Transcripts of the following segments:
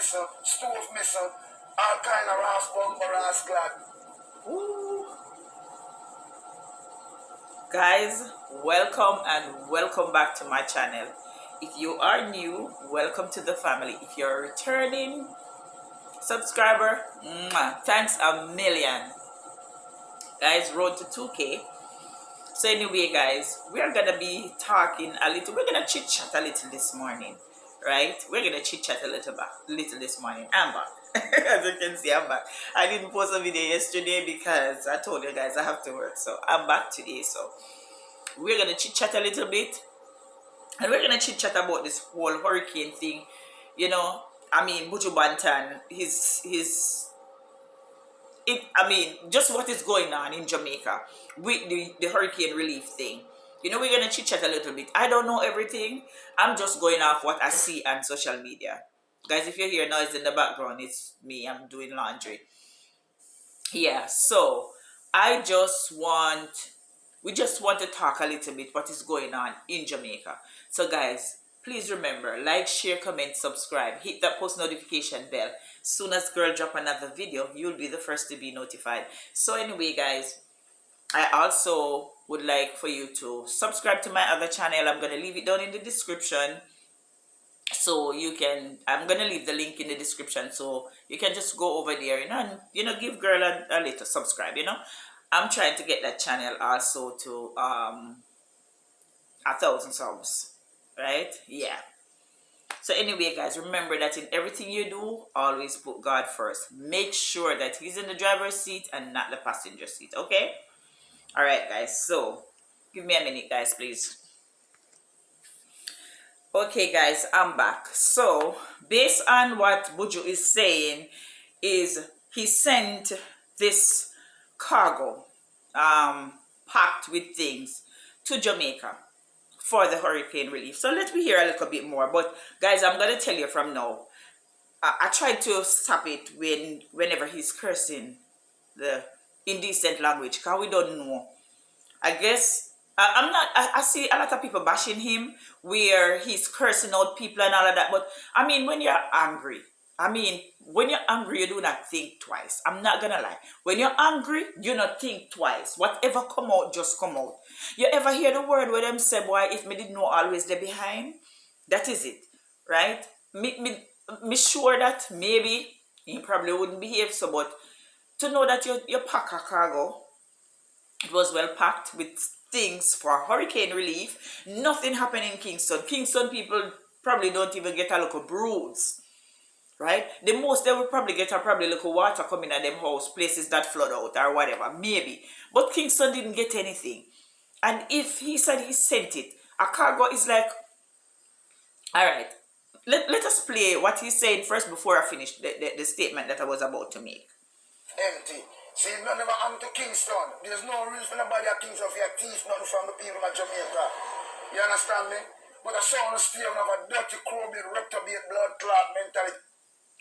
missile, stove missile, all kind of ras bumper, ras glad. Ooh. Guys, welcome and welcome back to my channel. If you are new, welcome to the family. If you're a returning subscriber, thanks a million. Guys, road to 2K. So anyway, guys, we're gonna be talking a little. We're gonna chit chat a little this morning, right? We're gonna chit chat a little this morning. I'm back. As you can see, I'm back. I didn't post a video yesterday because I told you guys I have to work, so I'm back today. So we're gonna chit chat a little bit, and we're gonna chit chat about this whole hurricane thing. You know, I mean, Buju Banton, just what is going on in Jamaica with the hurricane relief thing. You know, we're gonna chit chat a little bit. I don't know everything. I'm just going off what I see on social media. Guys, if you hear noise in the background, it's me. I'm doing laundry. Yeah, so we just want to talk a little bit what is going on in Jamaica. So guys, please remember, like, share, comment, subscribe, hit that post notification bell. Soon as girl drop another video, you'll be the first to be notified. So anyway, guys, I also would like for you to subscribe to my other channel. I'm going to leave it down in the description. So I'm going to leave the link in the description. So you can just go over there, and, give girl a little subscribe, I'm trying to get that channel also to 1,000 subs, right? Yeah. So anyway, guys, remember that in everything you do, always put God first. Make sure that He's in the driver's seat and not the passenger seat, okay? All right, guys. So give me a minute, guys, please. Okay, guys, I'm back. So based on what Buju is saying, is he sent this cargo packed with things to Jamaica for the hurricane relief. So let me hear a little bit more. But guys, I'm gonna tell you from now. I tried to stop it whenever he's cursing the indecent language, because we don't know. I guess I'm not. I see a lot of people bashing him where he's cursing out people and all of that. But I mean, when you're angry, you do not think twice. I'm not gonna lie. When you're angry, you not think twice. Whatever come out, just come out. You ever hear the word where them say, boy, if me didn't know always they behind? That is it, right? Me sure that maybe he probably wouldn't behave so, but to know that you pack a cargo, it was well packed with things for hurricane relief. Nothing happened in Kingston. Kingston people probably don't even get a little bruise. Right? The most they will probably get are probably little water coming at them house, places that flood out or whatever, maybe. But Kingston didn't get anything. And if he said he sent it, a cargo is like, all right, let us play what he's saying first before I finish the statement that I was about to make. Empty. See, none never happened to Kingston. There's no reason for nobody at Kingston for your teeth, nothing from the people of Jamaica. You understand me? But I saw on the steel of a dirty, crowded, reprobate, blood clot mentality.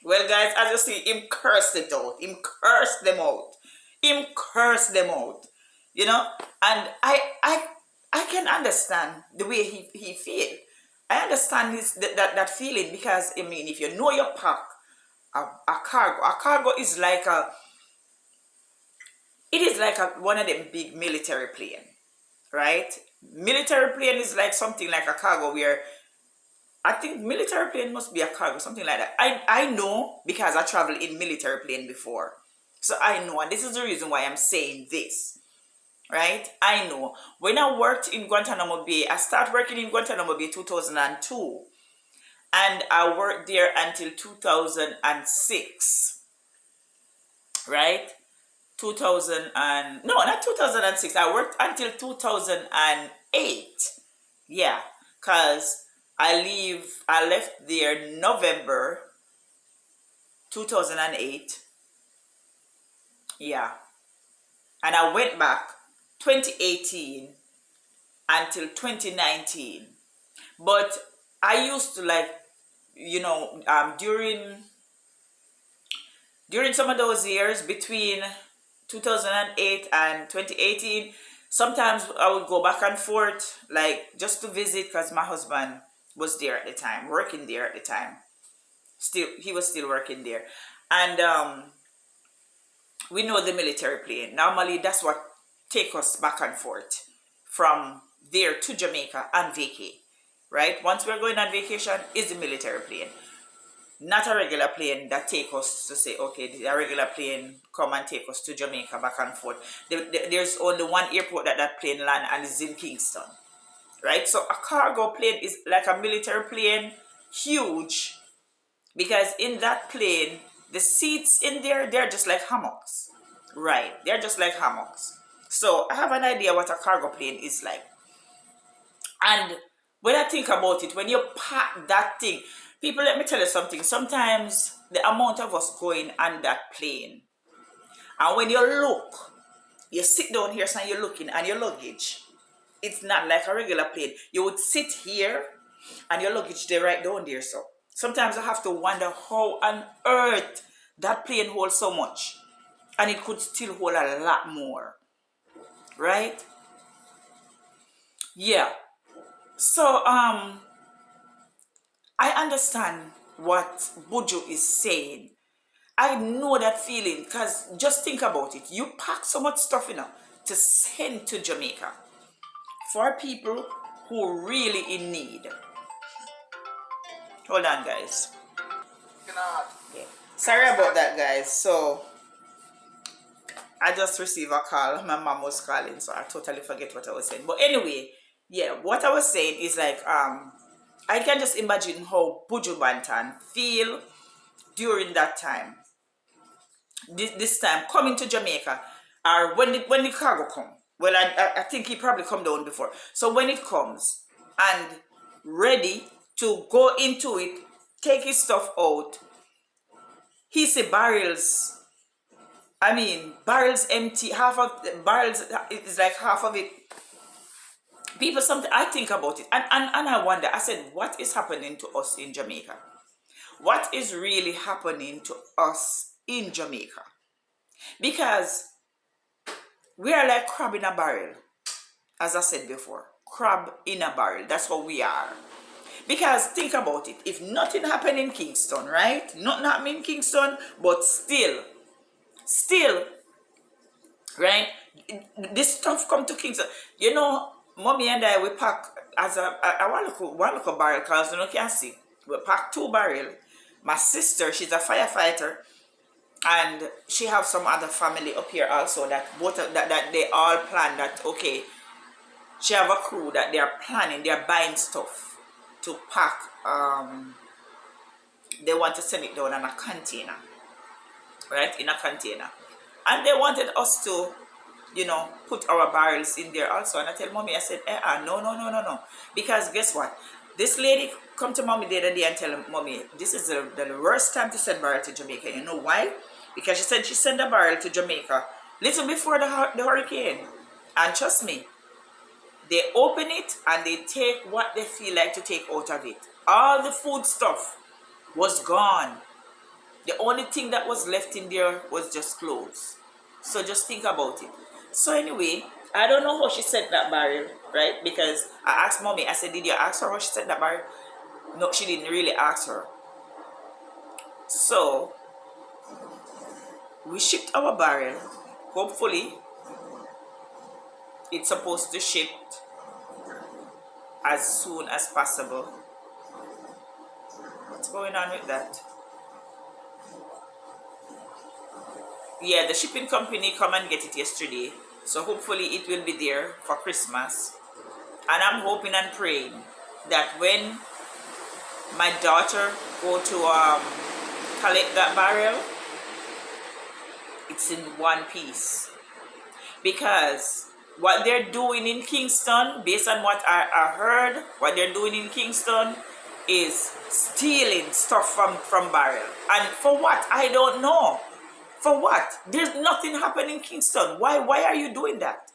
Well, guys, as you see, him cursed it out. Him cursed them out. Him cursed them out. You know? And I can understand the way he feel. I understand that feeling, because, I mean, if you know you pack a cargo is like one of them big military plane, right? Military plane is like something like a cargo where I think military plane must be a cargo, something like that. I know because I traveled in military plane before. So I know, and this is the reason why I'm saying this, right? I know. When I worked in Guantanamo Bay, I started working in Guantanamo Bay 2002. And I worked there until 2006, right? Not 2006. I worked until 2008. Yeah, because I left there November 2008. Yeah. And I went back 2018 until 2019. But I used to, like, during some of those years between 2008 and 2018, sometimes I would go back and forth, like, just to visit, because my husband was there at the time, working there at the time. he was still working there. And we know the military plane. Normally, that's what take us back and forth from there to Jamaica and vacay, right? Once we're going on vacation, is the military plane. Not a regular plane that take us to say, okay, a regular plane come and take us to Jamaica back and forth. There's only one airport that plane land, and it's in Kingston, right? So a cargo plane is like a military plane, huge, because in that plane, the seats in there, they're just like hammocks, right? They're just like hammocks. So I have an idea what a cargo plane is like. And when I think about it, when you pack that thing, people, let me tell you something. Sometimes the amount of us going on that plane, and when you look, you sit down here, so you're looking at your luggage. It's not like a regular plane. You would sit here, and your luggage they right down there. So sometimes I have to wonder how on earth that plane holds so much, and it could still hold a lot more, right? Yeah. So I understand what Buju is saying. I know that feeling, because just think about it. You pack so much stuff, to send to Jamaica for people who really in need. Hold on, guys. Yeah. Sorry about that, guys. So I just received a call. My mom was calling, so I totally forget what I was saying. But anyway, yeah, what I was saying is like I can just imagine how Buju Banton feel during that time. This time coming to Jamaica, or when the cargo come. Well, I think he probably come down before. So when it comes and ready to go into it, take his stuff out, he see barrels. I mean, barrels empty. Half of the barrels is like half of it. People, something I think about it, and I wonder. I said, what is happening to us in Jamaica? What is really happening to us in Jamaica? Because we are like crab in a barrel, as I said before. Crab in a barrel. That's what we are. Because think about it. If nothing happened in Kingston, right? Nothing happened in Kingston, but still, right? This stuff come to Kingston. Mommy and I, we pack as a one little barrel, because you can see. We pack 2 barrels. My sister, she's a firefighter, and she have some other family up here also that that they all plan that, okay, she have a crew that they are planning, they are buying stuff to pack. They want to send it down in a container, right? In a container. And they wanted us to, put our barrels in there also. And I tell mommy, I said, no. Because guess what? This lady come to mommy the other day and tell mommy, this is the worst time to send barrel to Jamaica. You know why? Because she said she sent a barrel to Jamaica little before the hurricane. And trust me, they open it and they take what they feel like to take out of it. All the food stuff was gone. The only thing that was left in there was just clothes. So just think about it. So anyway, I don't know how she sent that barrel, right? Because I asked mommy, I said, did you ask her how she sent that barrel? No, she didn't really ask her. So we shipped our barrel. Hopefully, it's supposed to ship as soon as possible. What's going on with that? Yeah, the shipping company come and get it yesterday. So hopefully it will be there for Christmas. And I'm hoping and praying that when my daughter go to collect that barrel, it's in one piece. Because what they're doing in Kingston, based on what I heard, what they're doing in Kingston is stealing stuff from barrel. And for what? I don't know. For what? There's nothing happening in Kingston. Why are you doing that?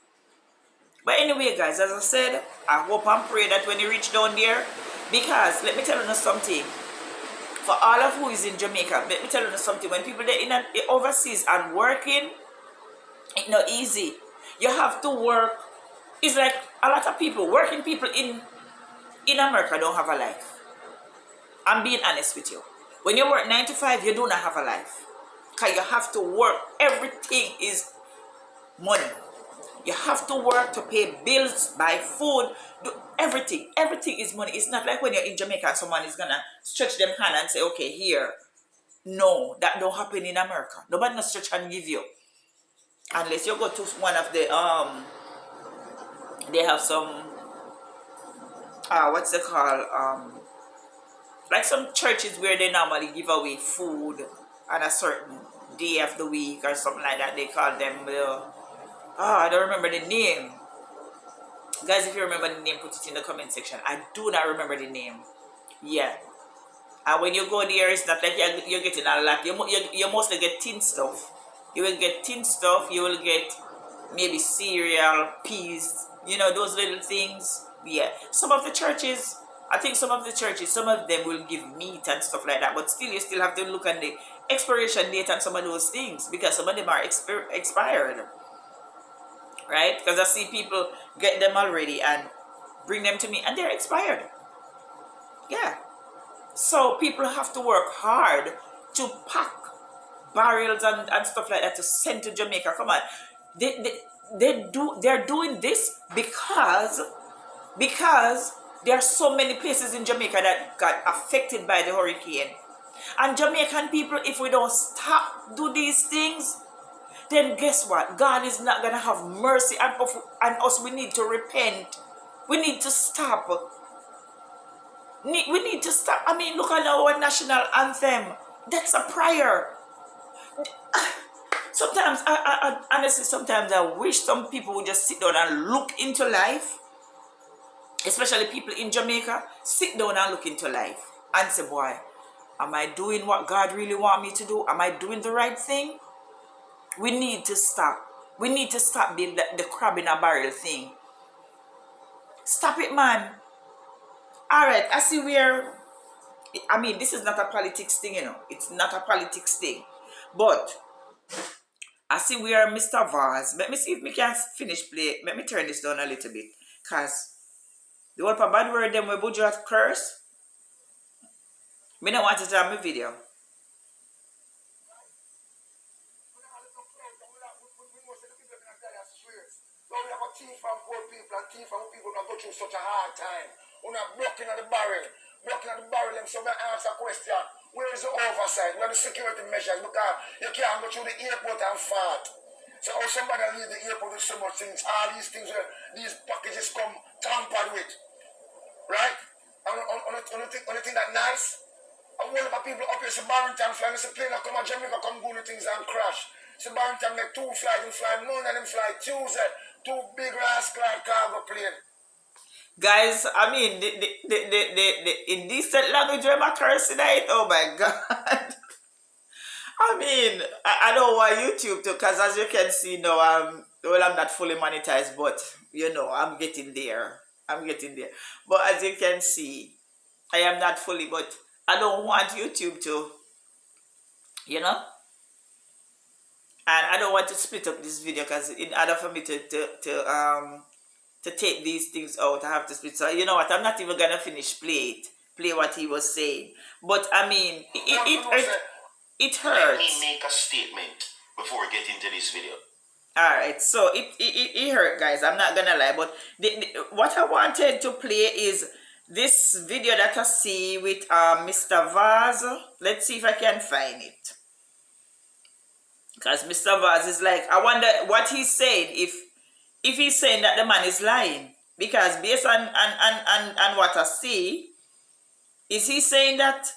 But anyway, guys, as I said, I hope and pray that when you reach down there, because let me tell you something. For all of who is in Jamaica, let me tell you something. When people are in overseas and working, it's not easy. You have to work. It's like a lot of people, working people in America don't have a life. I'm being honest with you. When you work 9 to 5, you do not have a life. Because you have to work. Everything is money. You have to work to pay bills, buy food, do everything. Everything is money. It's not like when you're in Jamaica and someone is gonna stretch them hand and say, okay, here. No, that don't happen in America. Nobody no stretch and give you. Unless you go to one of the they have some what's it called? Like some churches where they normally give away food on a certain day of the week or something like that. They call them I don't remember the name. Guys, if you remember the name, put it in the comment section. I do not remember the name. Yeah. And when you go there, it's not like you're getting a lot. You mostly get tin stuff. You will get tin stuff. You will get maybe cereal, peas, those little things. Yeah. Some of the churches, I think some of them will give meat and stuff like that. But still, you still have to look at the expiration date on some of those things because some of them are expired. Right? Because I see people get them already and bring them to me and they're expired. Yeah. So people have to work hard to pack barrels and stuff like that to send to Jamaica. Come on. They're doing this because there are so many places in Jamaica that got affected by the hurricane. And Jamaican people, if we don't stop do these things, then guess what? God is not going to have mercy on us. We need to repent. We need to stop. We need to stop. I mean, look at our national anthem. That's a prayer. Sometimes, honestly, sometimes I wish some people would just sit down and look into life. Especially people in Jamaica, sit down and look into life. And say, boy, am I doing what God really wants me to do? Am I doing the right thing? We need to stop. We need to stop being the crab in a barrel thing. Stop it, man. Alright, I see where... I mean, this is not a politics thing, It's not a politics thing. But I see where Mr. Vaz... Let me see if we can finish play. Let me turn this down a little bit. Because the whole bad word them with Buju at curse. Me don't want it on my video. Now we have a team from poor people and team from people that go through such a hard time. We're not blocking at the barrel. Blocking at the barrel, and so we answer a question. Where is the oversight? Where are the security measures? Because you can't go through the airport and fart. So how somebody leave the airport with so much things, all these things, these packages come tampered with. Right? And on the thing that nice, and one of the people up here, so Banton flying, it's a plane that come to Jamaica, come go to things and crash. So Banton make 2 flights and fly, none of them fly Tuesday. 2 big rascal cargo plane. Guys, I mean, the indecent language where my cursing it, oh my God. I mean, I don't want YouTube to, because as you can see now, I'm not fully monetized, but, I'm getting there. But as you can see, I am not fully, but I don't want YouTube to, and I don't want to split up this video because in order for me to take these things out, I have to split. So you know what? I'm not even gonna finish play what he was saying. But I mean, it hurts. Let me make a statement before we get into this video. All right, so it hurt, guys. I'm not gonna lie, but what I wanted to play is this video that I see with Mr. Vaz. Let's see if I can find it. Because Mr. Vaz is like, I wonder what he's saying, if he's saying that the man is lying. Because based on what I see, is he saying that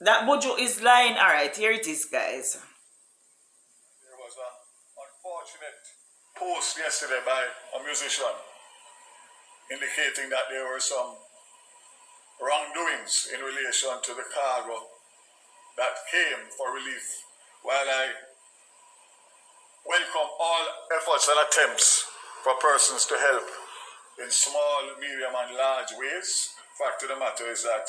Buju is lying? Alright, here it is, guys. There was an unfortunate post yesterday by a musician indicating that there were some wrongdoings in relation to the cargo that came for relief. While I welcome all efforts and attempts for persons to help in small, medium, and large ways, fact of the matter is that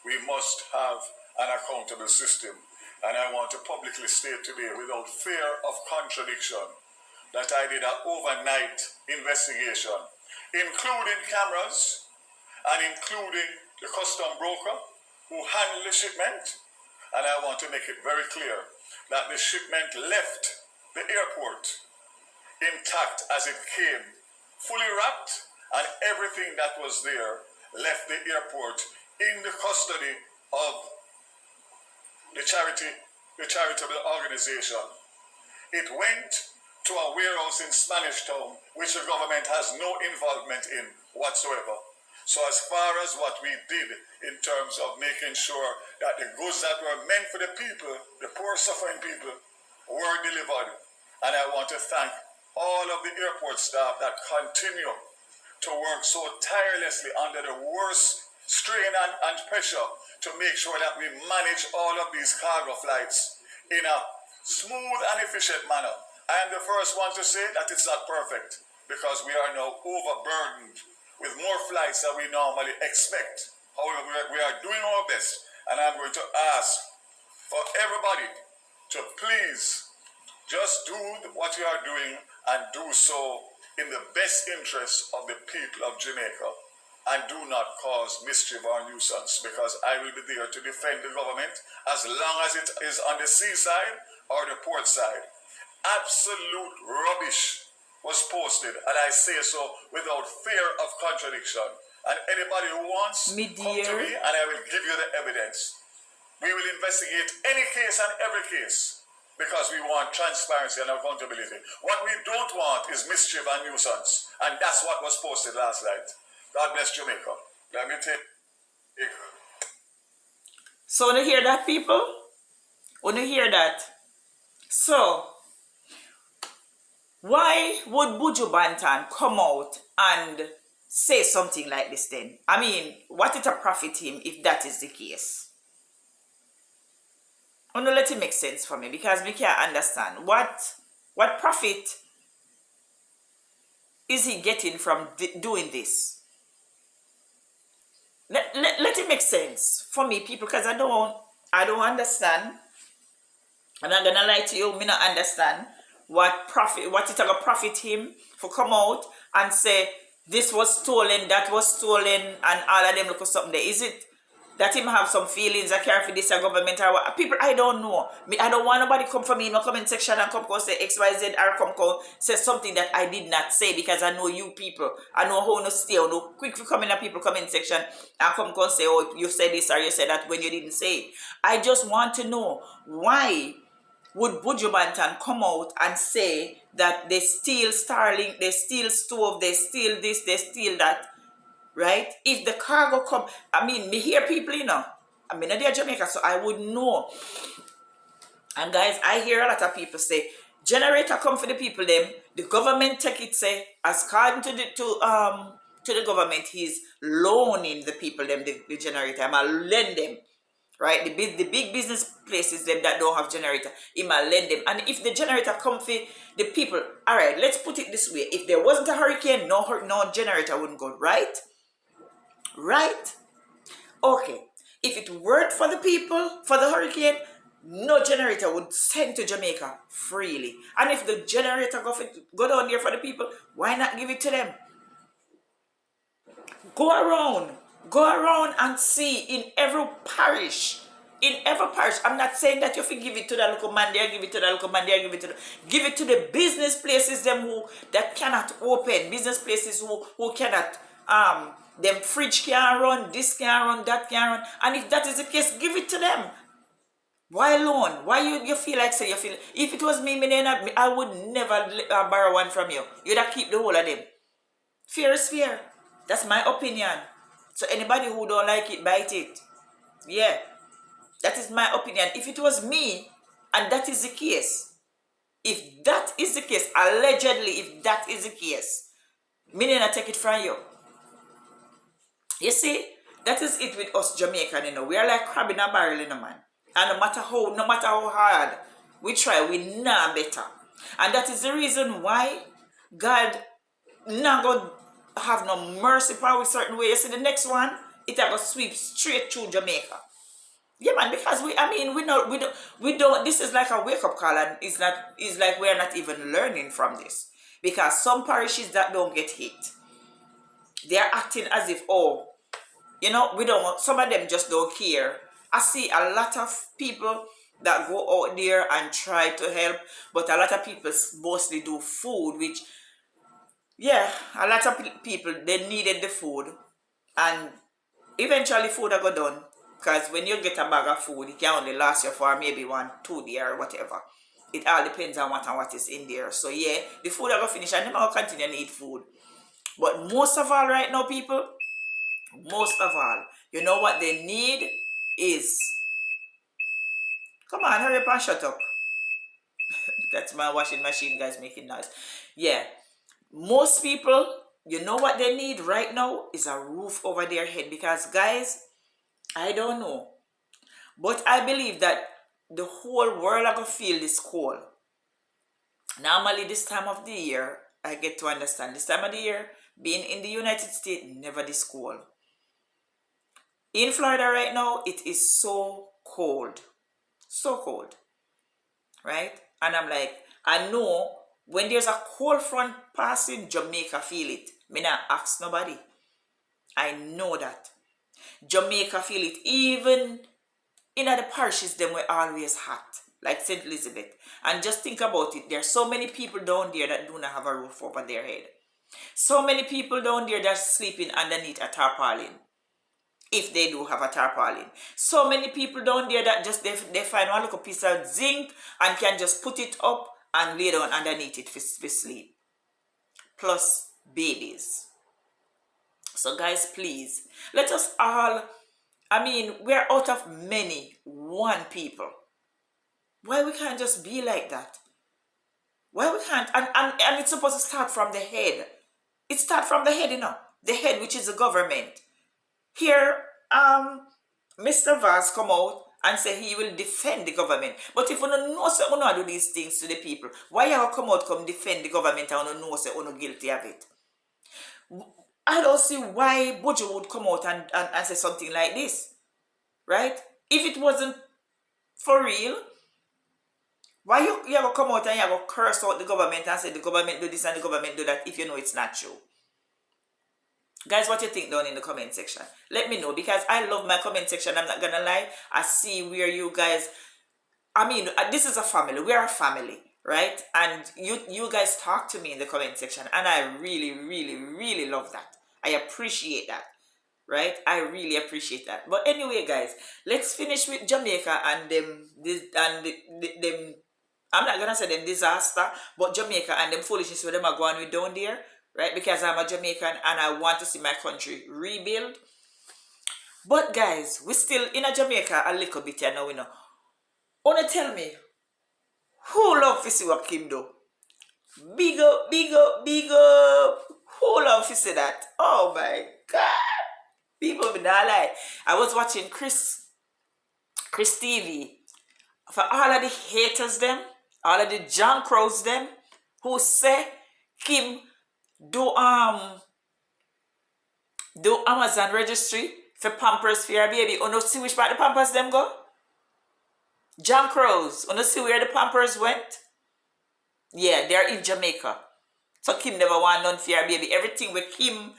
we must have an accountable system. And I want to publicly state today, without fear of contradiction, that I did an overnight investigation, including cameras and including the custom broker who handled the shipment, and I want to make it very clear that the shipment left the airport intact as it came, fully wrapped, and everything that was there left the airport in the custody of the charitable organization. It went to a warehouse in Spanish Town, which the government has no involvement in whatsoever. So as far as what we did in terms of making sure that the goods that were meant for the people, the poor suffering people, were delivered. And I want to thank all of the airport staff that continue to work so tirelessly under the worst strain and pressure to make sure that we manage all of these cargo flights in a smooth and efficient manner. I am the first one to say that it's not perfect because we are now overburdened with more flights than we normally expect. However, we are doing our best, and I'm going to ask for everybody to please just do what you are doing and do so in the best interest of the people of Jamaica, and do not cause mischief or nuisance, because I will be there to defend the government as long as it is on the seaside or the port side. Absolute rubbish was posted, and I say so without fear of contradiction. And anybody who wants, come to me and I will give you the evidence. We will investigate any case and every case because we want transparency and accountability. What we don't want is mischief and nuisance, and that's what was posted last night. God bless Jamaica. Let me take. So, when you hear that, people? When you hear that? So, why would Buju Banton come out and say something like this then? I mean, what it a profit him if that is the case? Oh no, let it make sense for me because we can't understand. What profit is he getting from doing this? Let it make sense for me, people, because I don't understand. I'm not gonna lie to you, me not understand what it gonna profit him for come out and say this was stolen, that was stolen, and all of them look at something there. Is it that him have some feelings I care for this government or what? People, I don't know. I don't want nobody come for me in the comment section and come say XYZ or come say something that I did not say, because I know you people. I know how to stay. I know quick for coming in people comment section and come say, oh, you said this or you said that when you didn't say it. I just want to know why would Buju Banton come out and say that they steal Starlink, they steal stove, they steal this, they steal that, right? If the cargo come, I mean, me hear people, you know, I'm in Jamaica, so I would know. And guys, I hear a lot of people say, generator come for the people, them, the government take it, say, as according to the government, he's loaning the people, them, the generator, I'm a lend them. Right, the big business places them that don't have generator, it might lend them. And if the generator come for the people, all right, let's put it this way: if there wasn't a hurricane, no generator wouldn't go, right? Right? Okay. If it weren't for the people, for the hurricane, no generator would send to Jamaica freely. And if the generator go down there for the people, why not give it to them? Go around and see in every parish. I'm not saying that you have to give it to the local man there, give it to the local man there, give it to the business places them that cannot open, business places who cannot, them fridge can't run, this can't run, that can't run. And if that is the case, give it to them. Why alone? Why you feel like say you feel? If it was me, I would never borrow one from you. You'd have keep the whole of them. Fear is fear. That's my opinion. So anybody who don't like it, bite it. Yeah. That is my opinion. If it was me, and that is the case, allegedly, if that is the case, me not take it from you. You see, that is it with us Jamaican, you know. We are like crab in a barrel, you know, man. And no matter how hard we try, we nah better. And that is the reason why God not going to have no mercy for a certain way. You see, the next one, it will sweep straight through Jamaica. Yeah, man, because we don't. This is like a wake-up call, and it's like we're not even learning from this. Because some parishes that don't get hit, they are acting as if, oh, You know, we don't, some of them just don't care. I see a lot of people that go out there and try to help, but a lot of people mostly do food, which, yeah, a lot of people, they needed the food, and eventually food are go done. Because when you get a bag of food, it can only last you for maybe 1-2 days or whatever. It all depends on what and what is in there. So yeah, the food are going to finish and them are going to continue to eat food. But most of all right now, people, most of all, you know what they need is, come on, hurry up and shut up. That's my washing machine, guys, making noise. Yeah, most people, you know what they need right now is a roof over their head. Because guys, I don't know, but I believe that the whole world are gonna feel this cold. Normally this time of the year, I get to understand this time of the year, being in the United States, never this cold. In Florida right now, it is so cold. So cold. Right? And I'm like, I know when there's a cold front passing, Jamaica feel it. Me not ask nobody. I know that. Jamaica feel it. Even in the parishes, them were always hot. Like St. Elizabeth. And just think about it. There's so many people down there that do not have a roof over their head. So many people down there that's sleeping underneath a tarpaulin. If they do have a tarpaulin. So many people down there that just they find one little piece of zinc and can just put it up and lay down underneath it for sleep. Plus babies. So guys, please, let us all, I mean, we're out of many, one people. Why we can't just be like that? Why we can't? And it's supposed to start from the head. It starts from the head, you know. The head, which is the government. Here, Mr. Vaz come out and say he will defend the government. But if you don't know say you do these things to the people, why you come out come defend the government and you know say you guilty of it? I don't see why Buju would come out and say something like this. Right? If it wasn't for real, why you go come out and you go curse out the government and say the government do this and the government do that if you know it's not true? Guys, what you think down in the comment section? Let me know, because I love my comment section. I'm not gonna lie. I see where you guys, I mean, this is a family. We're a family, right? And you guys talk to me in the comment section, and I really, really, really love that. I appreciate that, right? I really appreciate that. But anyway, guys, let's finish with Jamaica and them. I'm not gonna say them disaster, but Jamaica and them foolishness where them are going with down there. Right, because I'm a Jamaican and I want to see my country rebuild. But guys, we still in a Jamaica a little bit here now, you know. Wanna tell me, who love to see what Kim do? Big up, big up, big up. Who love to see that? Oh my God. People be not lie. I was watching Chris TV. For all of the haters them, all of the John Crows them, who say Kim do Amazon registry for Pampers for your baby. You know see which part the Pampers them go? John Crows. You know see where the Pampers went? Yeah, they're in Jamaica. So Kim never want none for your baby. Everything with Kim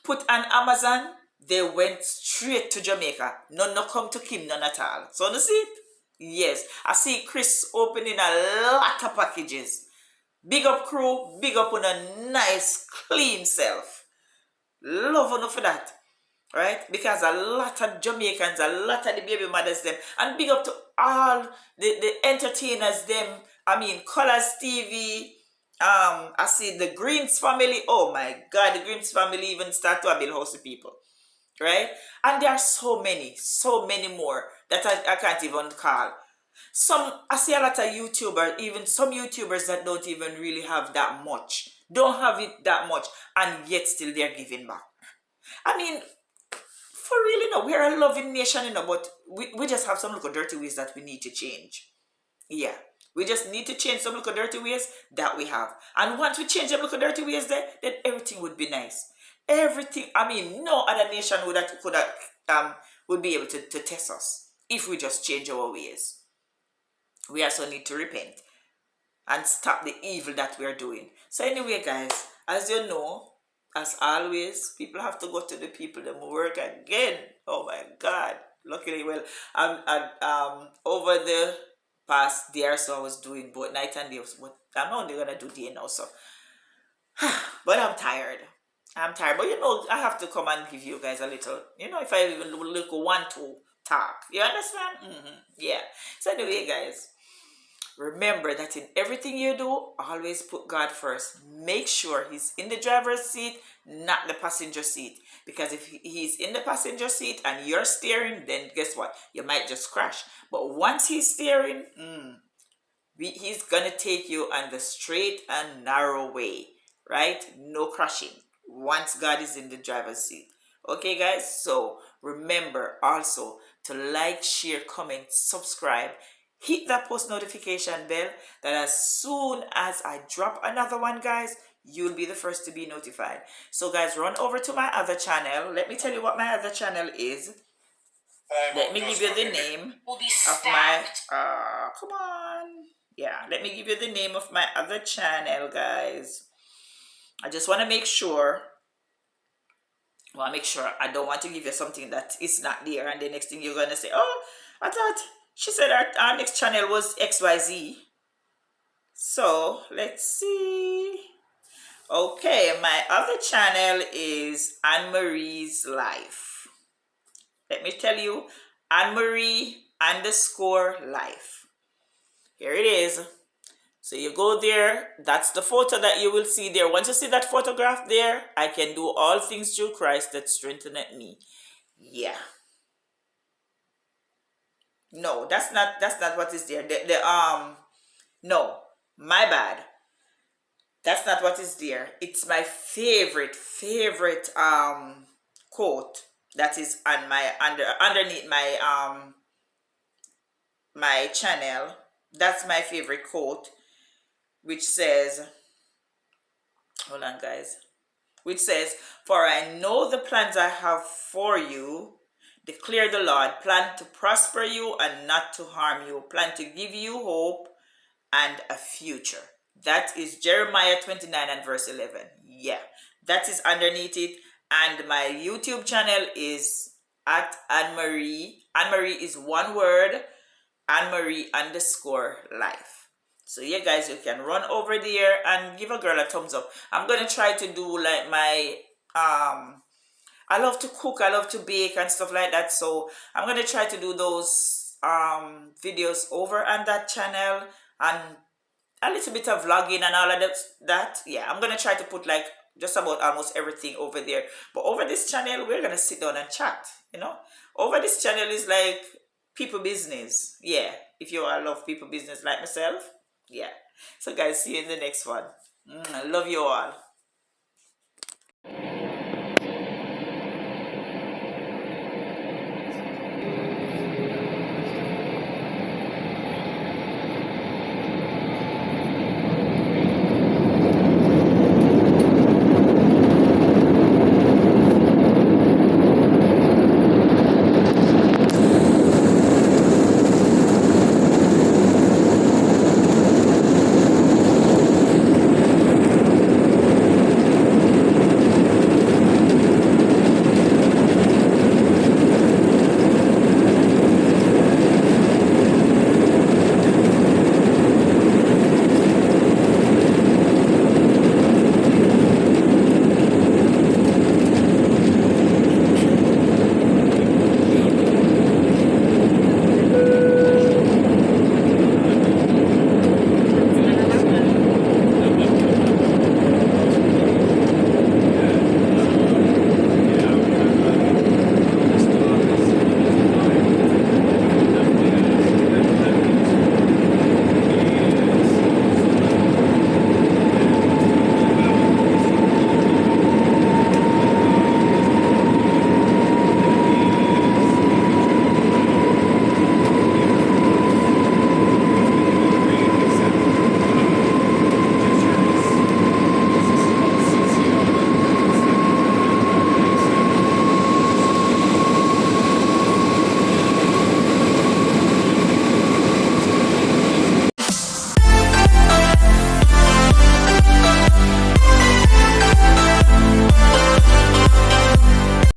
put on Amazon, they went straight to Jamaica. None no come to Kim, none at all. So you see it? Yes. I see Chris opening a lot of packages. Big up crew, big up on a nice, clean self. Love enough for that. Right? Because a lot of Jamaicans, a lot of the baby mothers them, and big up to all the entertainers them. I mean, Colors TV. I see the Greens family. Oh my God, the Greens family even start to build house of people. Right? And there are so many more that I can't even call. I see a lot of YouTubers, even some YouTubers that don't even really have that much. Don't have it that much, and yet still they're giving back. I mean, for real, you know, we're a loving nation, you know, but we just have some little dirty ways that we need to change. Yeah. We just need to change some little dirty ways that we have. And once we change them little dirty ways then everything would be nice. Everything, I mean, no other nation would be able to test us if we just change our ways. We also need to repent and stop the evil that we are doing. So anyway, guys, as you know, as always, people have to go to the people that work again. Oh my God. Luckily, well, over the past day or so, I was doing both night and day. But I'm only gonna do day now, so. But I'm tired. I'm tired. But I have to come and give you guys a little, if I even look want to talk. You understand? Yeah. So anyway, guys, remember that in everything you do, always put God first. Make sure He's in the driver's seat, not the passenger seat. Because if He's in the passenger seat and you're steering, then guess what? You might just crash. But once He's steering, He's gonna take you on the straight and narrow way, right? No crashing once God is in the driver's seat. Okay, guys? So remember also to like, share, comment, subscribe. Hit that post notification bell that as soon as I drop another one, guys, you'll be the first to be notified. So, guys, run over to my other channel. Let me tell you what my other channel is. Let me give you the name of my... come on. Yeah, let me give you the name of my other channel, guys. I just want to make sure. I don't want to give you something that is not there, and the next thing you're gonna say, oh, I thought she said our next channel was XYZ. So let's see. Okay, my other channel is Anne Marie's Life. Let me tell you, Anne Marie _life. Here it is. So you go there, that's the photo that you will see there. Once you see that photograph there, I can do all things through Christ that strengtheneth me. Yeah. No, that's not what is there. No, my bad. That's not what is there. It's my favorite quote that is on my underneath my my channel. That's my favorite quote, which says, hold on guys, which says, for I know the plans I have for you, declare the Lord, plan to prosper you and not to harm you, plan to give you hope and a future. That is Jeremiah 29 and verse 11. Yeah, that is underneath it. And my YouTube channel is at Anne Marie. Anne Marie is one word, Anne Marie _life. So yeah, guys, you can run over there and give a girl a thumbs up. I'm gonna try to do like my I love to cook, I love to bake and stuff like that. So I'm gonna try to do those videos over on that channel, and a little bit of vlogging and all of that. Yeah, I'm gonna try to put like just about almost everything over there. But over this channel, we're gonna sit down and chat. Over this channel is like people business. Yeah, if you all love people business like myself. Yeah. So guys, see you in the next one. I love you all.